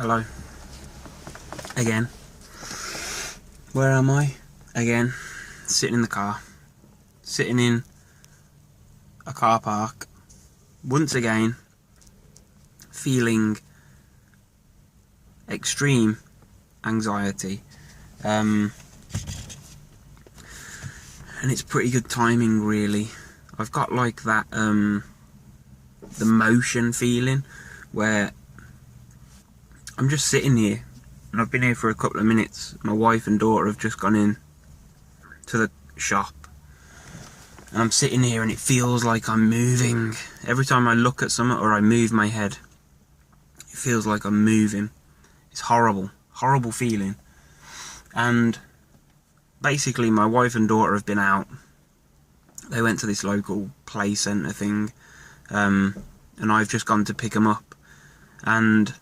Hello. Again. Where am I? Again. Sitting in the car. Sitting in a car park. Once again. Feeling extreme anxiety. And it's pretty good timing, really. I've got like that, the motion feeling where I'm just sitting here, and I've been here for a couple of minutes. My wife and daughter have just gone in to the shop, and I'm sitting here and it feels like I'm moving. Every time I look at something or I move my head, it feels like I'm moving. It's horrible, horrible feeling. And basically my wife and daughter have been out. They went to this local play centre thing, and I've just gone to pick them up. And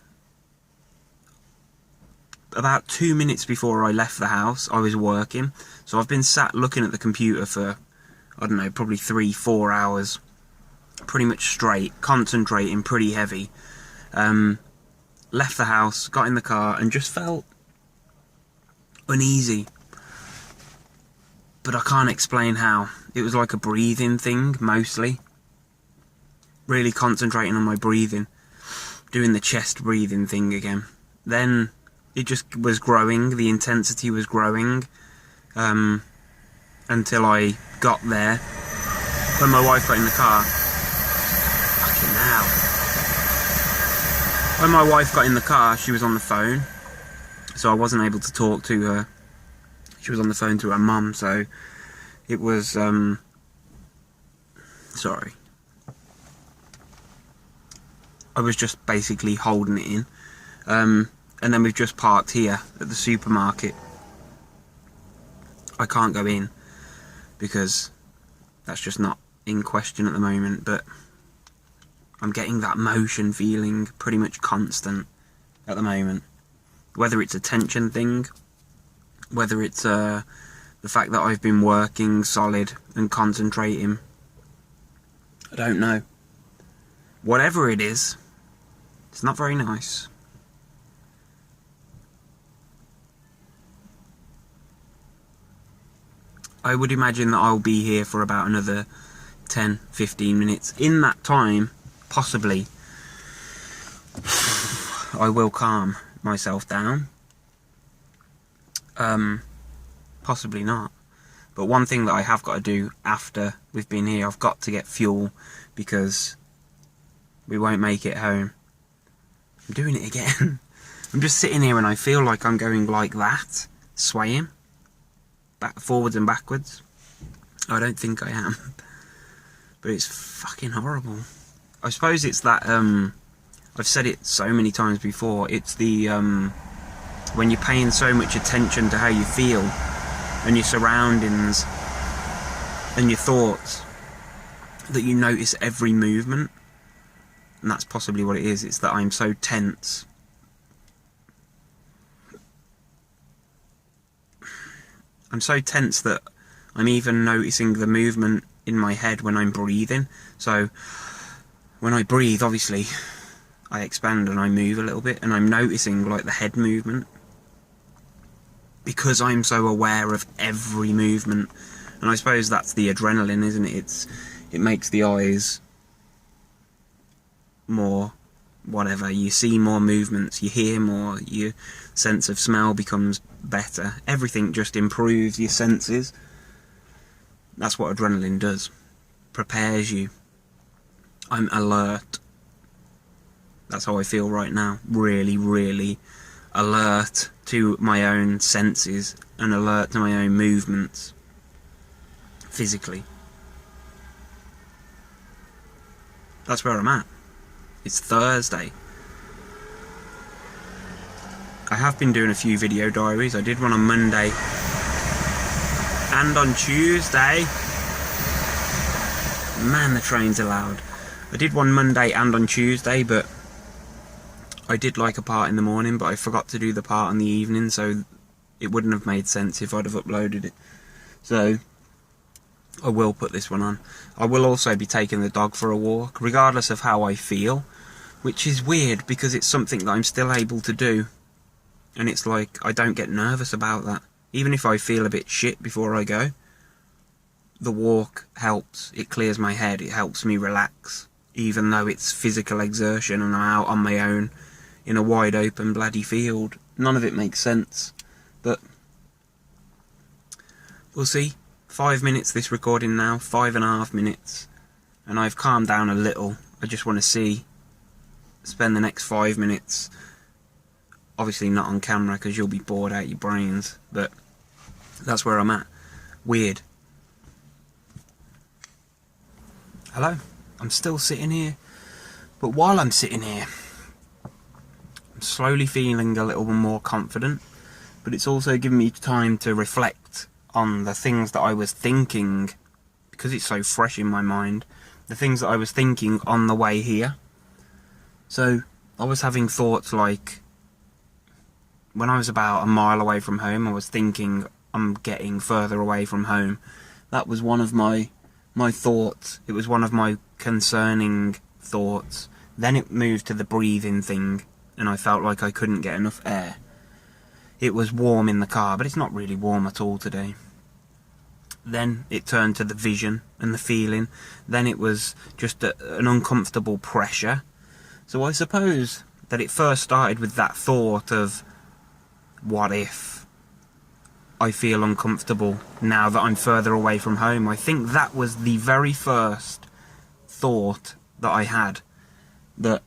about 2 minutes before I left the house, I was working. So I've been sat looking at the computer for, I don't know, probably 3-4 hours. Pretty much straight, concentrating pretty heavy. Left the house, got in the car, and just felt uneasy. But I can't explain how. It was like a breathing thing, mostly. Really concentrating on my breathing. Doing the chest breathing thing again. Then it just was growing, the intensity was growing, until I got there. When my wife got in the car, fucking hell. When my wife got in the car, she was on the phone, so I wasn't able to talk to her. She was on the phone to her mum, so it was, sorry. I was just basically holding it in. And then we've just parked here at the supermarket. I can't go in because that's just not in question at the moment, but I'm getting that motion feeling pretty much constant at the moment. Whether it's a tension thing, whether it's the fact that I've been working solid and concentrating, I don't know. Whatever it is, it's not very nice. I would imagine that I'll be here for about another 10-15 minutes. In that time, possibly, I will calm myself down. Possibly not. But one thing that I have got to do after we've been here, I've got to get fuel because we won't make it home. I'm doing it again. I'm just sitting here and I feel like I'm going like that, swaying. Forwards and backwards. I don't think I am, but it's fucking horrible. I suppose it's that, I've said it so many times before, it's the, when you're paying so much attention to how you feel, and your surroundings, and your thoughts, that you notice every movement, and that's possibly what it is. It's that I'm so tense. I'm so tense that I'm even noticing the movement in my head when I'm breathing. So when I breathe, obviously, I expand and I move a little bit, and I'm noticing like the head movement because I'm so aware of every movement. And I suppose that's the adrenaline, isn't it? It makes the eyes more whatever. You see more movements, you hear more, your sense of smell becomes better. Everything just improves your senses. That's what adrenaline does. Prepares you. I'm alert. That's how I feel right now. Really, really alert to my own senses and alert to my own movements. Physically. That's where I'm at. It's Thursday. I have been doing a few video diaries. I did one on Monday and on Tuesday. Man, the trains are loud. I did one Monday and on Tuesday, but I did like a part in the morning, but I forgot to do the part in the evening, so it wouldn't have made sense if I'd have uploaded it. So I will put this one on. I will also be taking the dog for a walk, regardless of how I feel. which is weird because it's something that I'm still able to do, and it's like I don't get nervous about that. Even if I feel a bit shit before I go, the walk helps. It clears my head, it helps me relax, even though it's physical exertion and I'm out on my own in a wide open bloody field. None of it makes sense, but we'll see. 5 minutes this recording now, 5.5 minutes, and I've calmed down a little. I just want to spend the next 5 minutes, obviously not on camera because you'll be bored out your brains, but that's where I'm at. Weird. Hello, I'm still sitting here, but while I'm sitting here, I'm slowly feeling a little more confident, but it's also given me time to reflect on the things that I was thinking, because it's so fresh in my mind, the things that I was thinking on the way here. So I was having thoughts like, when I was about a mile away from home, I was thinking I'm getting further away from home. That was one of my thoughts. It was one of my concerning thoughts. Then it moved to the breathing thing, and I felt like I couldn't get enough air. It was warm in the car, but it's not really warm at all today. Then it turned to the vision and the feeling. Then it was just an uncomfortable pressure. So I suppose that it first started with that thought of, what if I feel uncomfortable now that I'm further away from home? I think that was the very first thought that I had that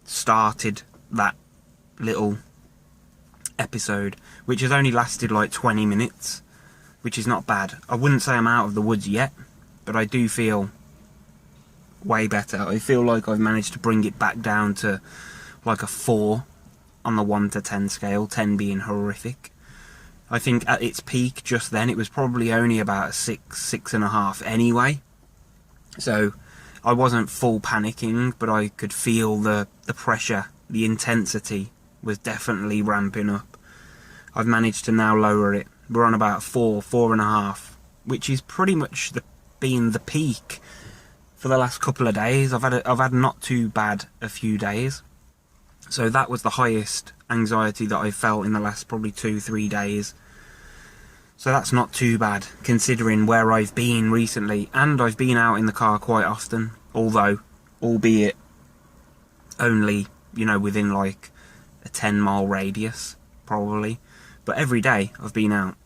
started that little episode, which has only lasted like 20 minutes, which is not bad. I wouldn't say I'm out of the woods yet, but I do feel way better. I feel like I've managed to bring it back down to like a 4 on the 1 to 10 scale, 10 being horrific. I think at its peak just then it was probably only about a 6.5 anyway. So I wasn't full panicking, but I could feel the pressure, the intensity was definitely ramping up. I've managed to now lower it. We're on about 4.5, which is pretty much been the peak for the last couple of days. I've had not too bad a few days. So that was the highest anxiety that I felt in the last probably 2-3 days. So that's not too bad, considering where I've been recently. And I've been out in the car quite often, albeit only, within like a 10-mile radius, probably. But every day I've been out.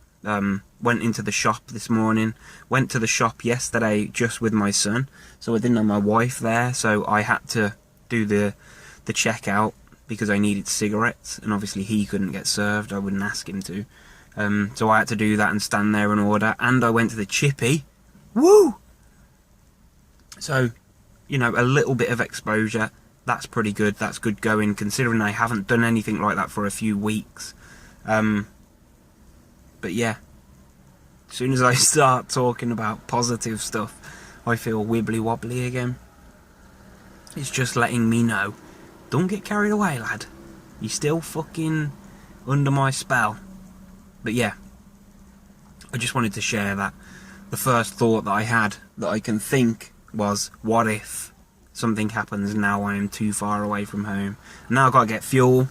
Went into the shop this morning, went to the shop yesterday just with my son, so I didn't have my wife there, so I had to do the checkout because I needed cigarettes, and obviously he couldn't get served. I wouldn't ask him to. So I had to do that and stand there and order, and I went to the chippy. Woo! So, a little bit of exposure, that's pretty good. That's good going, considering I haven't done anything like that for a few weeks. But yeah, as soon as I start talking about positive stuff, I feel wibbly wobbly again. It's just letting me know, don't get carried away, lad. You're still fucking under my spell. But yeah, I just wanted to share that. The first thought that I had that I can think was, what if something happens now I am too far away from home? Now I've got to get fuel,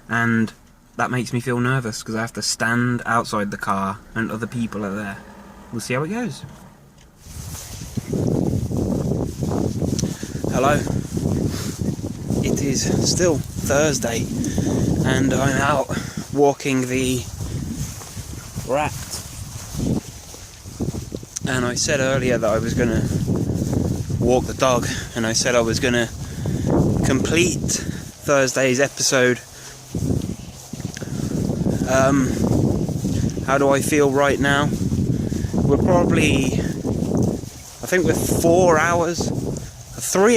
and that makes me feel nervous because I have to stand outside the car and other people are there. We'll see how it goes. Hello. It is still Thursday and I'm out walking the rat. And I said earlier that I was going to walk the dog, and I said I was going to complete Thursday's episode. How do I feel right now? We're probably, I think we're 3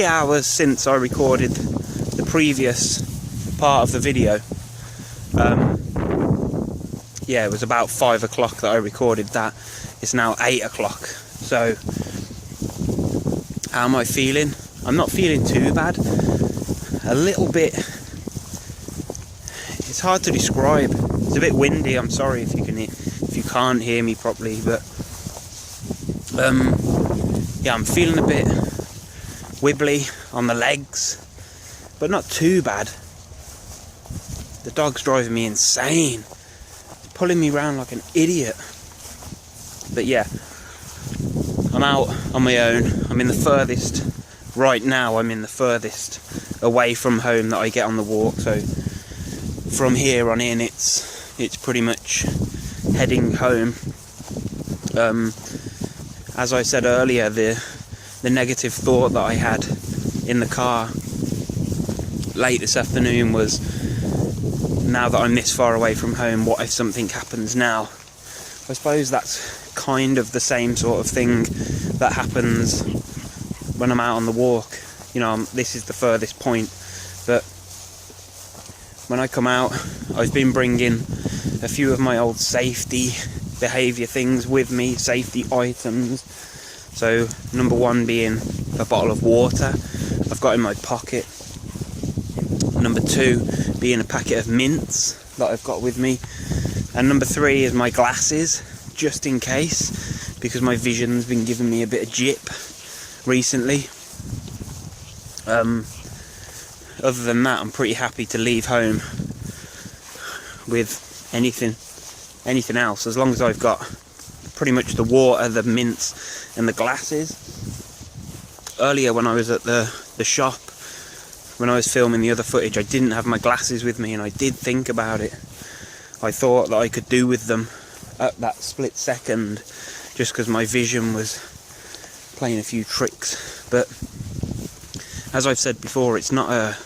hours since I recorded the previous part of the video. Yeah, it was about 5 o'clock that I recorded that. It's now 8 o'clock. So, how am I feeling? I'm not feeling too bad. A little bit, it's hard to describe. It's a bit windy. I'm sorry if you can't hear me properly, but yeah, I'm feeling a bit wibbly on the legs. but not too bad. The dog's driving me insane. It's pulling me around like an idiot. But yeah, I'm out on my own. I'm in the furthest, right now I'm in the furthest away from home that I get on the walk. So from here on in, it's pretty much heading home. As I said earlier, the negative thought that I had in the car late this afternoon was, now that I'm this far away from home, what if something happens now? I suppose that's kind of the same sort of thing that happens when I'm out on the walk. You know, this is the furthest point, but when I come out, I've been bringing a few of my old safety behaviour things with me, safety items. So number one being a bottle of water I've got in my pocket. Number two being a packet of mints that I've got with me. And number three is my glasses, just in case, because my vision's been giving me a bit of jip recently. Other than that, I'm pretty happy to leave home with anything else, as long as I've got pretty much the water, the mints and the glasses. Earlier when I was at the shop, when I was filming the other footage, I didn't have my glasses with me, and I did think about it. I thought that I could do with them at that split second, just because my vision was playing a few tricks. But as I've said before, it's not a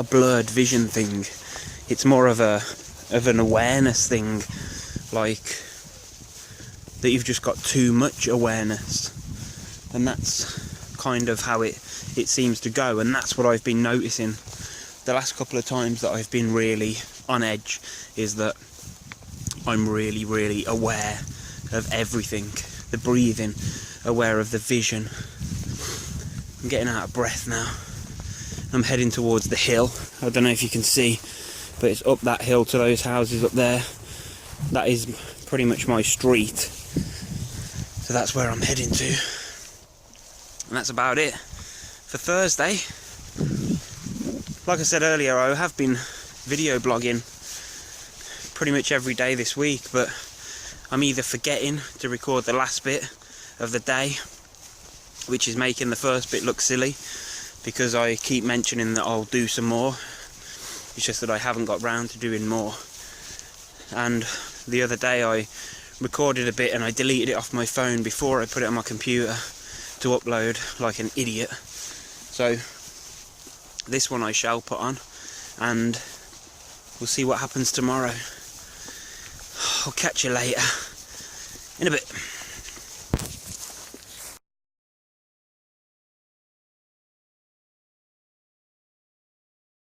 blurred vision thing. It's more of an awareness thing, like that you've just got too much awareness, and that's kind of how it seems to go. And that's what I've been noticing the last couple of times that I've been really on edge, is that I'm really aware of everything. The breathing, aware of the vision. I'm getting out of breath now. I'm heading towards the hill. I don't know if you can see, but it's up that hill to those houses up there. That is pretty much my street. So that's where I'm heading to. And that's about it for Thursday. Like I said earlier, I have been video blogging pretty much every day this week, but I'm either forgetting to record the last bit of the day, which is making the first bit look silly, because I keep mentioning that I'll do some more. It's just that I haven't got round to doing more. And the other day I recorded a bit and I deleted it off my phone before I put it on my computer to upload like an idiot. So this one I shall put on, and we'll see what happens tomorrow. I'll catch you later. In a bit.